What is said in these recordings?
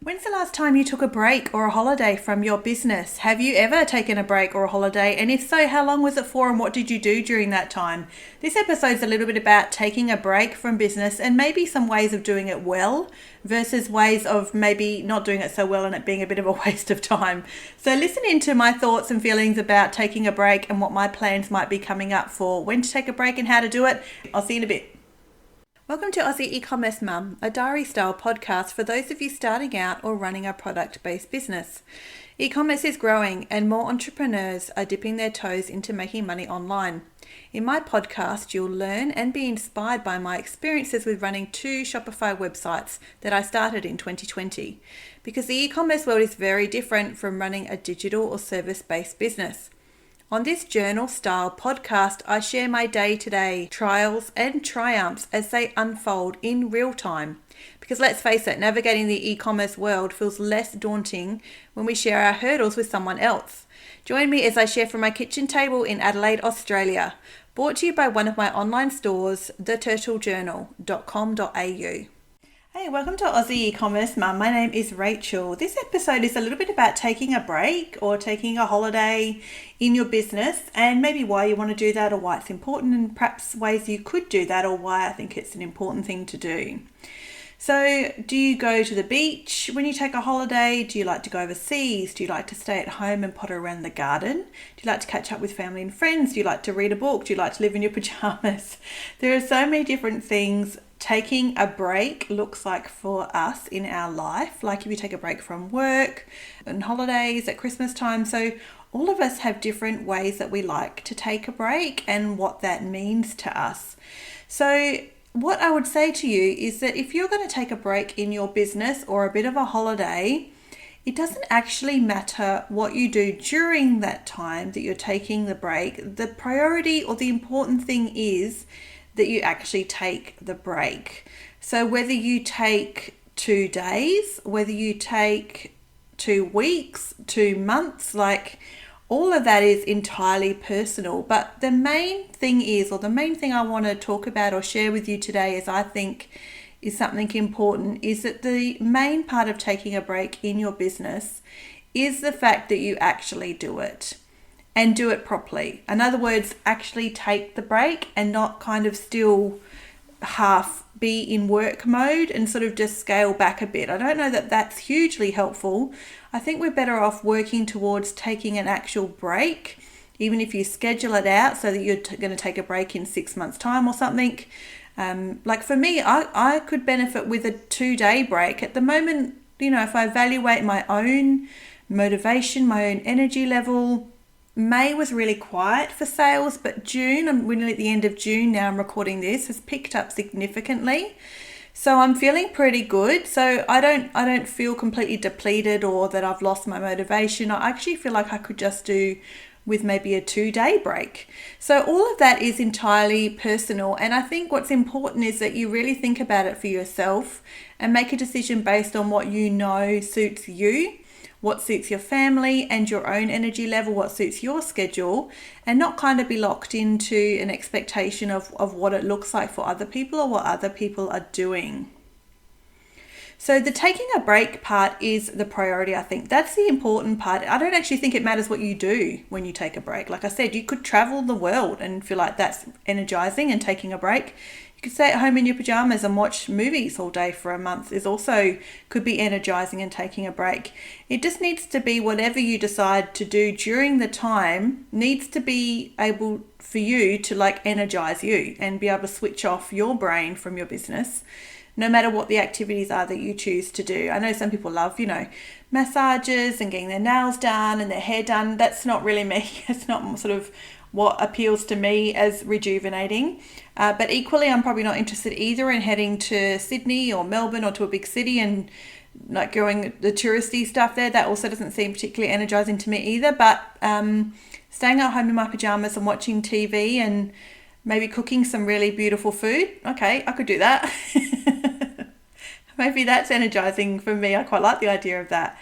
When's the last time you took a break or a holiday from your business? Have you ever taken a break or a holiday? And if so, how long was it for and what did you do during that time? This episode is a little bit about taking a break from business and maybe some ways of doing it well versus ways of maybe not doing it so well and it being a bit of a waste of time. So listen into my thoughts and feelings about taking a break and what my plans might be coming up for when to take a break and how to do it. I'll see you in a bit. Welcome to Aussie E-commerce Mum, a diary-style podcast for those of you starting out or running a product-based business. E-commerce is growing and more entrepreneurs are dipping their toes into making money online. In my podcast, you'll learn and be inspired by my experiences with running 2 Shopify websites that I started in 2020, because the e-commerce world is very different from running a digital or service-based business. On this journal-style podcast, I share my day-to-day trials and triumphs as they unfold in real time. Because let's face it, navigating the e-commerce world feels less daunting when we share our hurdles with someone else. Join me as I share from my kitchen table in Adelaide, Australia. Brought to you by one of my online stores, theturtlejournal.com.au. Hey, welcome to Aussie E-commerce Mum. My name is Rachel. This episode is a little bit about taking a break or taking a holiday in your business and maybe why you want to do that or why it's important and perhaps ways you could do that or why I think it's an important thing to do. So, do you go to the beach when you take a holiday? Do you like to go overseas? Do you like to stay at home and potter around the garden? Do you like to catch up with family and friends? Do you like to read a book? Do you like to live in your pajamas? There are so many different things taking a break looks like for us in our life, like if you take a break from work and holidays at Christmas time. So all of us have different ways that we like to take a break and what that means to us. So what I would say to you is that if you're going to take a break in your business or a bit of a holiday, it doesn't actually matter what you do during that time that you're taking the break. The priority or the important thing is that you actually take the break. So whether you take 2 days, whether you take 2 weeks, 2 months, like all of that is entirely personal. But the main thing is, or the main thing I want to talk about or share with you today is I think is something important, is that the main part of taking a break in your business is the fact that you actually do it. And do it properly. In other words, actually take the break and not kind of still half be in work mode and sort of just scale back a bit. I don't know that that's hugely helpful. I think we're better off working towards taking an actual break, even if you schedule it out so that you're going to take a break in 6 months' time or something. Like for me, I could benefit with a 2-day break. At the moment, if I evaluate my own motivation, my own energy level, May was really quiet for sales, but June, we're nearly at the end of June now, I'm recording this, has picked up significantly. So I'm feeling pretty good. So I don't feel completely depleted or that I've lost my motivation. I actually feel like I could just do with maybe a 2-day break. So all of that is entirely personal. And I think what's important is that you really think about it for yourself and make a decision based on what you know suits you, what suits your family and your own energy level, what suits your schedule, and not kind of be locked into an expectation of what it looks like for other people or what other people are doing. So the taking a break part is the priority, I think. That's the important part. I don't actually think it matters what you do when you take a break. Like I said, you could travel the world and feel like that's energizing and taking a break. You could stay at home in your pajamas and watch movies all day for a month. Is also could be energizing and taking a break. It just needs to be whatever you decide to do during the time needs to be able for you to energize you and be able to switch off your brain from your business, no matter what the activities are that you choose to do. I know some people love, massages and getting their nails done and their hair done. That's not really me. It's not sort of what appeals to me as rejuvenating. But equally, I'm probably not interested either in heading to Sydney or Melbourne or to a big city and going the touristy stuff there. That also doesn't seem particularly energizing to me either. But staying at home in my pajamas and watching TV and maybe cooking some really beautiful food. Okay, I could do that. Maybe that's energizing for me. I quite like the idea of that.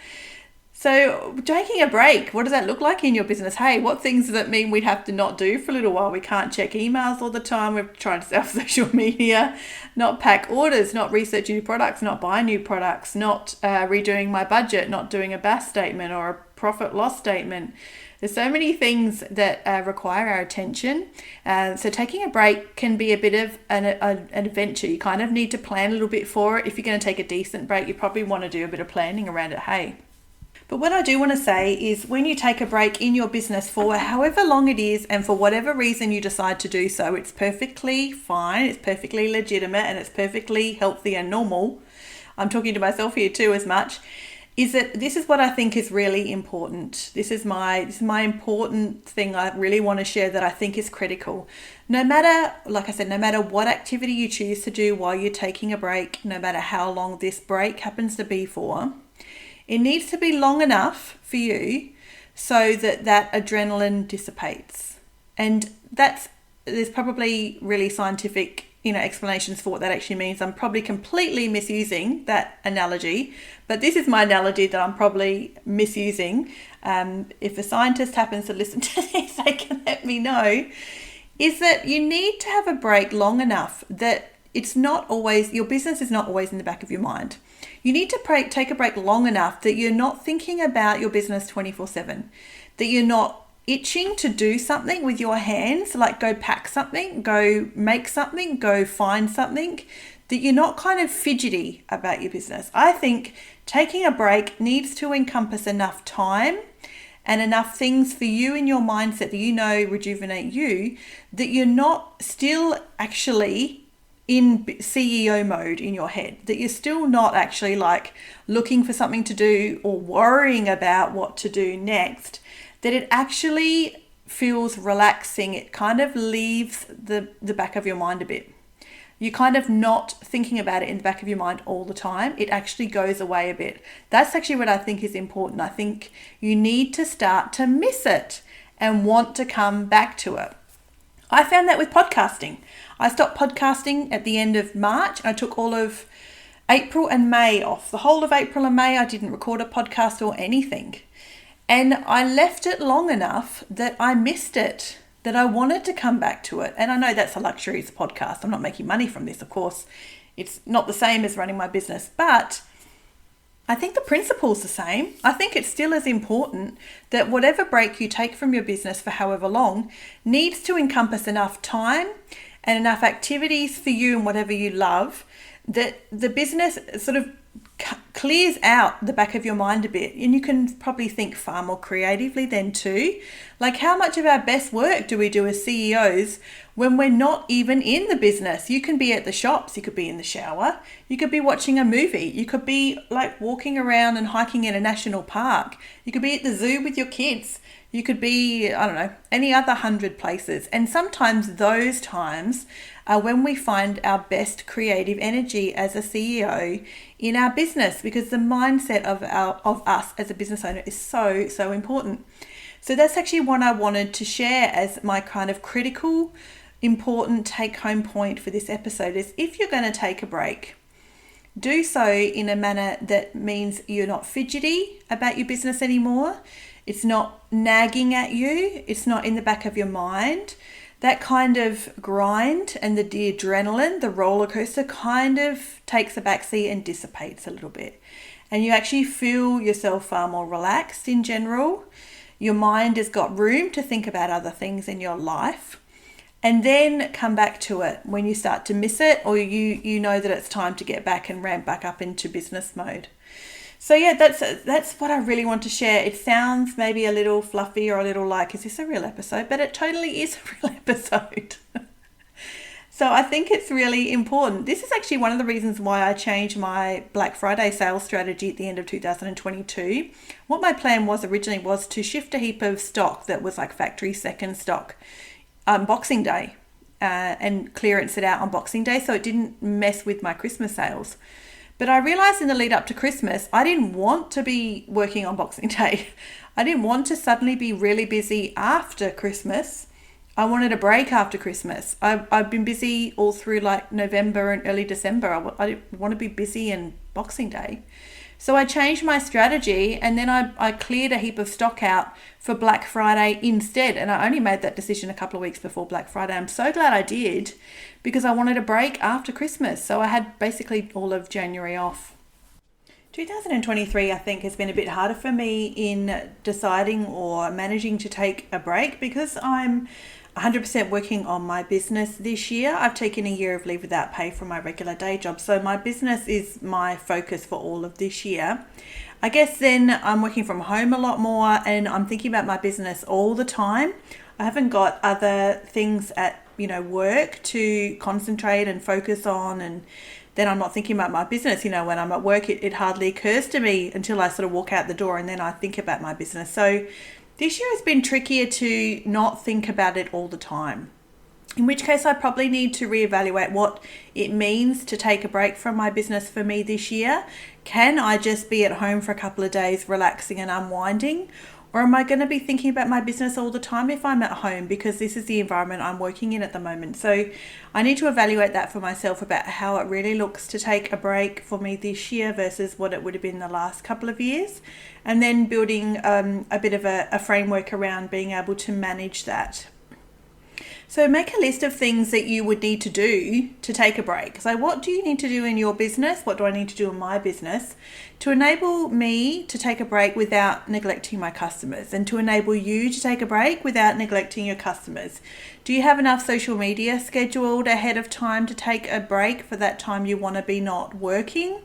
So taking a break, what does that look like in your business? Hey, what things does that mean we'd have to not do for a little while? We can't check emails all the time. We're trying to sell social media, not pack orders, not research new products, not buy new products, not redoing my budget, not doing a BAS statement or a profit loss statement. There's so many things that require our attention. So taking a break can be a bit of an adventure. You kind of need to plan a little bit for it. If you're going to take a decent break, you probably want to do a bit of planning around it. Hey. But what I do want to say is when you take a break in your business for however long it is and for whatever reason you decide to do so, it's perfectly fine, it's perfectly legitimate, and it's perfectly healthy and normal. I'm talking to myself here too as much. Is that this is what I think is really important. This is my important thing I really want to share that I think is critical. No matter, like I said, no matter what activity you choose to do while you're taking a break, no matter how long this break happens to be for, it needs to be long enough for you so that adrenaline dissipates. And there's probably really scientific, explanations for what that actually means. I'm probably completely misusing that analogy, but this is my analogy that I'm probably misusing. If a scientist happens to listen to this, they can let me know. Is that you need to have a break long enough that it's not always, your business is not always in the back of your mind. You need to take a break long enough that you're not thinking about your business 24/7, that you're not itching to do something with your hands, like go pack something, go make something, go find something, that you're not kind of fidgety about your business. I think taking a break needs to encompass enough time and enough things for you in your mindset that rejuvenate you, that you're not still actually in CEO mode in your head, that you're still not actually like looking for something to do or worrying about what to do next, that it actually feels relaxing. It kind of leaves the back of your mind a bit. You're kind of not thinking about it in the back of your mind all the time. It actually goes away a bit. That's actually what I think is important. I think you need to start to miss it and want to come back to it. I found that with podcasting. I stopped podcasting at the end of March. I took all of April and May off. The whole of April and May, I didn't record a podcast or anything. And I left it long enough that I missed it, that I wanted to come back to it. And I know that's a luxury as a podcast. I'm not making money from this, of course. It's not the same as running my business, but I think the principle's the same. I think it's still as important that whatever break you take from your business for however long needs to encompass enough time and enough activities for you and whatever you love, that the business sort of clears out the back of your mind a bit, and you can probably think far more creatively then too. Like, how much of our best work do we do as CEOs when we're not even in the business? You can be at the shops, you could be in the shower, you could be watching a movie, you could be like walking around and hiking in a national park, you could be at the zoo with your kids, you could be, I don't know, any other 100 places. And sometimes those times are when we find our best creative energy as a CEO in our business, because the mindset of us as a business owner is so important. So that's actually what I wanted to share as my kind of critical, important take-home point for this episode is, if you're going to take a break, do so in a manner that means you're not fidgety about your business anymore. It's not nagging at you. It's not in the back of your mind. That kind of grind and the adrenaline, the roller coaster, kind of takes a backseat and dissipates a little bit. And you actually feel yourself far more relaxed in general. Your mind has got room to think about other things in your life. And then come back to it when you start to miss it, or you know that it's time to get back and ramp back up into business mode. So yeah, that's what I really want to share. It sounds maybe a little fluffy or a little like, is this a real episode? But it totally is a real episode. So I think it's really important. This is actually one of the reasons why I changed my Black Friday sales strategy at the end of 2022. What my plan was originally was to shift a heap of stock that was like factory second stock on Boxing Day and clearance it out on Boxing Day, so it didn't mess with my Christmas sales. But I realized in the lead up to Christmas, I didn't want to be working on Boxing Day. I didn't want to suddenly be really busy after Christmas. I wanted a break after Christmas. I've been busy all through like November and early December. I didn't want to be busy in Boxing Day. So I changed my strategy, and then I cleared a heap of stock out for Black Friday instead. And I only made that decision a couple of weeks before Black Friday. I'm so glad I did, because I wanted a break after Christmas. So I had basically all of January off. 2023, I think, has been a bit harder for me in deciding or managing to take a break, because I'm 100% working on my business this year. I've taken a year of leave without pay from my regular day job. So my business is my focus for all of this year. I guess then I'm working from home a lot more, and I'm thinking about my business all the time. I haven't got other things at work to concentrate and focus on, and then I'm not thinking about my business. When I'm at work, it hardly occurs to me until I sort of walk out the door, and then I think about my business. So this year has been trickier to not think about it all the time, in which case I probably need to reevaluate what it means to take a break from my business for me this year. Can I just be at home for a couple of days relaxing and unwinding? Or am I going to be thinking about my business all the time if I'm at home, because this is the environment I'm working in at the moment? So I need to evaluate that for myself about how it really looks to take a break for me this year versus what it would have been the last couple of years. And then building a bit of a framework around being able to manage that. So make a list of things that you would need to do to take a break. So what do you need to do in your business? What do I need to do in my business to enable me to take a break without neglecting my customers, and to enable you to take a break without neglecting your customers? Do you have enough social media scheduled ahead of time to take a break for that time you want to be not working?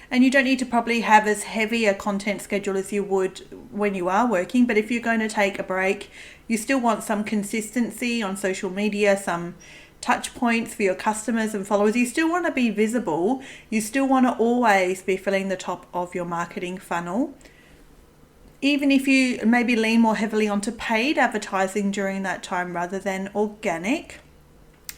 And you don't need to probably have as heavy a content schedule as you would when you are working, but if you're going to take a break, you still want some consistency on social media, some touch points for your customers and followers. You still want to be visible. You still want to always be filling the top of your marketing funnel. Even if you maybe lean more heavily onto paid advertising during that time rather than organic.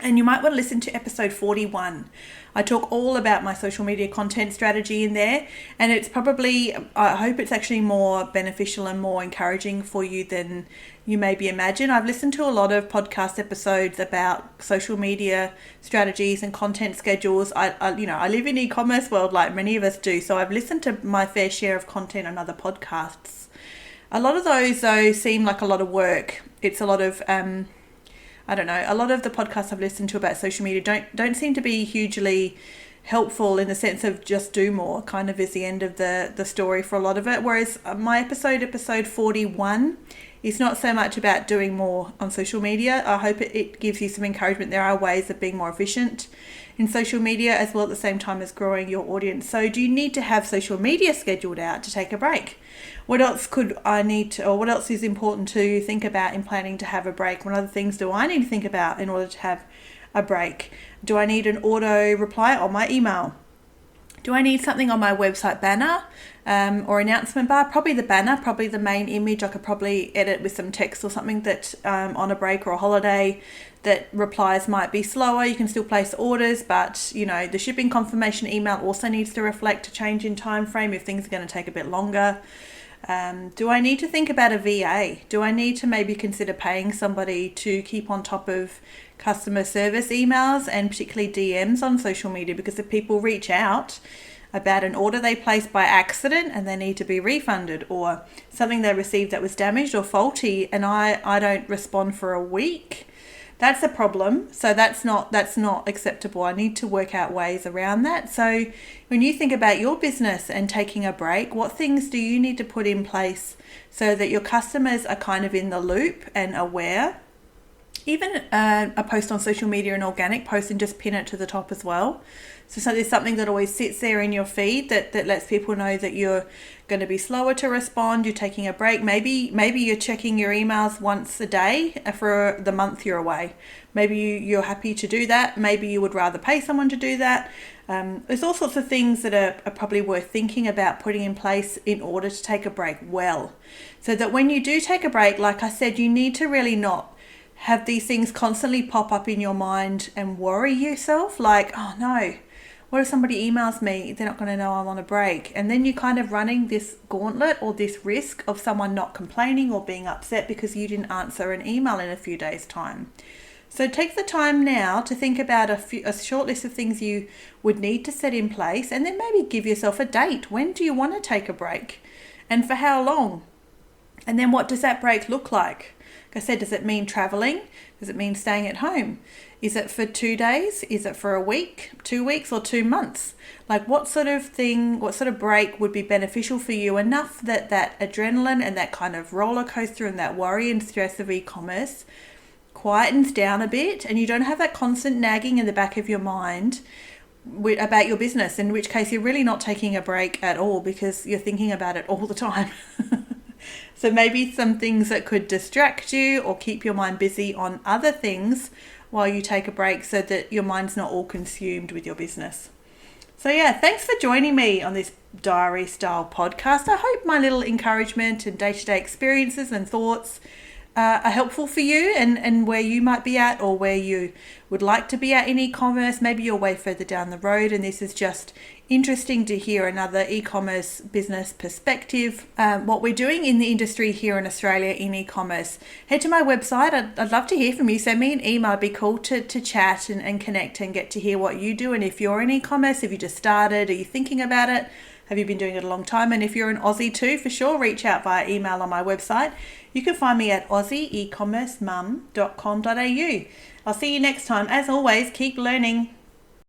And you might want to listen to episode 41. I talk all about my social media content strategy in there, and it's probably, I hope it's actually more beneficial and more encouraging for you than you maybe imagine. I've listened to a lot of podcast episodes about social media strategies and content schedules. I live in e-commerce world like many of us do, so I've listened to my fair share of content on other podcasts. A lot of those, though, seem like a lot of work. It's a lot of a lot of the podcasts I've listened to about social media don't seem to be hugely helpful, in the sense of just do more kind of is the end of the story for a lot of it. Whereas my episode 41 is not so much about doing more on social media. I hope it gives you some encouragement. There are ways of being more efficient in social media as well, at the same time as growing your audience. So do you need to have social media scheduled out to take a break? What else what else is important to think about in planning to have a break? What other things do I need to think about in order to have a break? Do I need an auto reply on my email? Do I need something on my website banner or announcement bar? Probably the banner, probably the main image. I could probably edit with some text or something that on a break or a holiday that replies might be slower. You can still place orders, but the shipping confirmation email also needs to reflect a change in time frame if things are going to take a bit longer. Do I need to think about a VA? Do I need to maybe consider paying somebody to keep on top of customer service emails and particularly DMs on social media? Because if people reach out about an order they placed by accident and they need to be refunded, or something they received that was damaged or faulty, and I don't respond for a week, that's a problem. So that's not acceptable. I need to work out ways around that. So when you think about your business and taking a break, what things do you need to put in place so that your customers are kind of in the loop and aware? Even a post on social media, an organic post, and just pin it to the top as well. So there's something that always sits there in your feed that lets people know that you're going to be slower to respond, you're taking a break. Maybe you're checking your emails once a day for the month you're away. Maybe you're happy to do that. Maybe you would rather pay someone to do that. There's all sorts of things that are probably worth thinking about putting in place in order to take a break well. So that when you do take a break, like I said, you need to really not have these things constantly pop up in your mind and worry yourself like, oh no, what if somebody emails me? They're not going to know I'm on a break. And then you're kind of running this gauntlet or this risk of someone not complaining or being upset because you didn't answer an email in a few days' time. So take the time now to think about a short list of things you would need to set in place, and then maybe give yourself a date. When do you want to take a break, and for how long? And then what does that break look like? Like I said, does it mean traveling? Does it mean staying at home? Is it for 2 days? Is it for a week, 2 weeks, or 2 months? Like what sort of break would be beneficial for you, enough that that adrenaline and that kind of roller coaster and that worry and stress of e-commerce quietens down a bit, and you don't have that constant nagging in the back of your mind about your business, in which case you're really not taking a break at all because you're thinking about it all the time. So maybe some things that could distract you or keep your mind busy on other things while you take a break, so that your mind's not all consumed with your business. So yeah, thanks for joining me on this diary style podcast. I hope my little encouragement and day-to-day experiences and thoughts are helpful for you, and where you might be at, or where you would like to be at in e-commerce. Maybe you're way further down the road, and this is just interesting to hear another e-commerce business perspective, what we're doing in the industry here in Australia in e-commerce. Head to my website. I'd love to hear from you. Send me an email. It'd be cool to chat and connect and get to hear what you do. And if you're in e-commerce, if you just started, are you thinking about it? Have you been doing it a long time? And if you're an Aussie too, for sure, reach out via email on my website. You can find me at aussieecommercemum.com.au. I'll see you next time. As always, keep learning.